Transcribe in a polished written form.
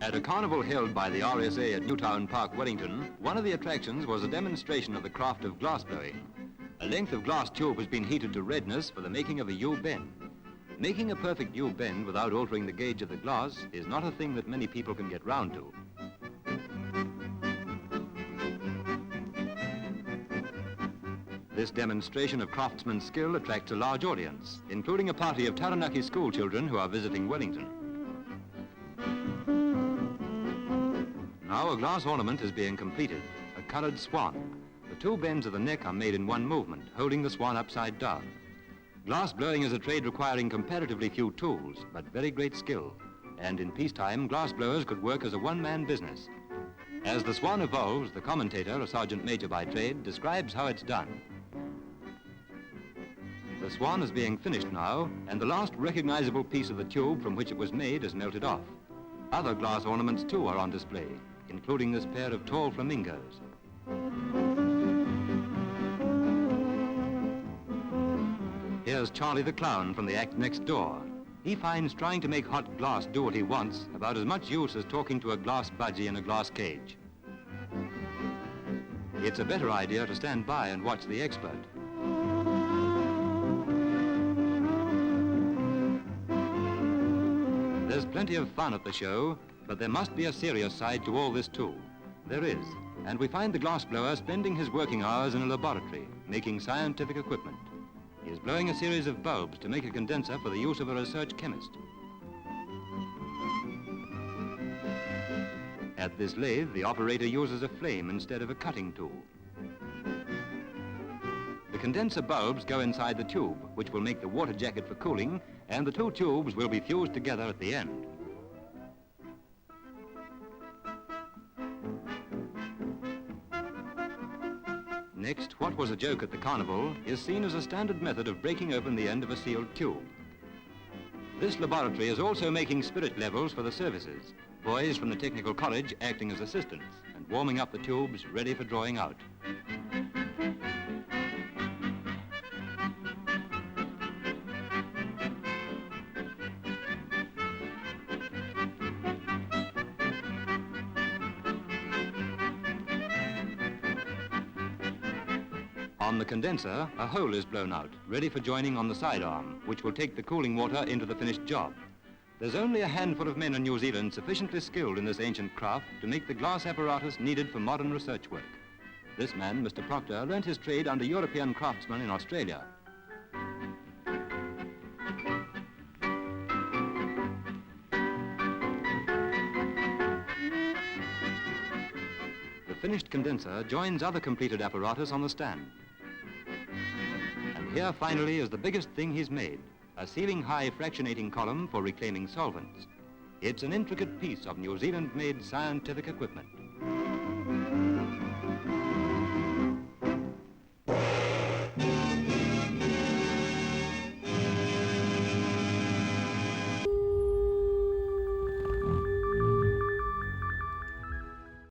At a carnival held by the RSA at Newtown Park, Wellington, one of the attractions was a demonstration of the craft of glass blowing. A length of glass tube has been heated to redness for the making of a U-bend. Making a perfect U-bend without altering the gauge of the glass is not a thing that many people can get round to. This demonstration of craftsman's skill attracts a large audience, including a party of Taranaki school children who are visiting Wellington. Now a glass ornament is being completed, a coloured swan. The two bends of the neck are made in one movement, holding the swan upside down. Glass blowing is a trade requiring comparatively few tools, but very great skill. And in peacetime, glass blowers could work as a one-man business. As the swan evolves, the commentator, a sergeant major by trade, describes how it's done. The swan is being finished now, and the last recognizable piece of the tube from which it was made is melted off. Other glass ornaments, too, are on display, including this pair of tall flamingos. Here's Charlie the Clown from the act next door. He finds trying to make hot glass do what he wants about as much use as talking to a glass budgie in a glass cage. It's a better idea to stand by and watch the expert. There's plenty of fun at the show, but there must be a serious side to all this too. There is, and we find the glassblower spending his working hours in a laboratory, making scientific equipment. He is blowing a series of bulbs to make a condenser for the use of a research chemist. At this lathe, the operator uses a flame instead of a cutting tool. The condenser bulbs go inside the tube, which will make the water jacket for cooling, and the two tubes will be fused together at the end. Next, what was a joke at the carnival is seen as a standard method of breaking open the end of a sealed tube. This laboratory is also making spirit levels for the services, boys from the technical college acting as assistants and warming up the tubes ready for drawing out. On the condenser, a hole is blown out, ready for joining on the sidearm, which will take the cooling water into the finished job. There's only a handful of men in New Zealand sufficiently skilled in this ancient craft to make the glass apparatus needed for modern research work. This man, Mr. Proctor, learnt his trade under European craftsmen in Australia. The finished condenser joins other completed apparatus on the stand. Here, finally, is the biggest thing he's made, a ceiling-high fractionating column for reclaiming solvents. It's an intricate piece of New Zealand-made scientific equipment.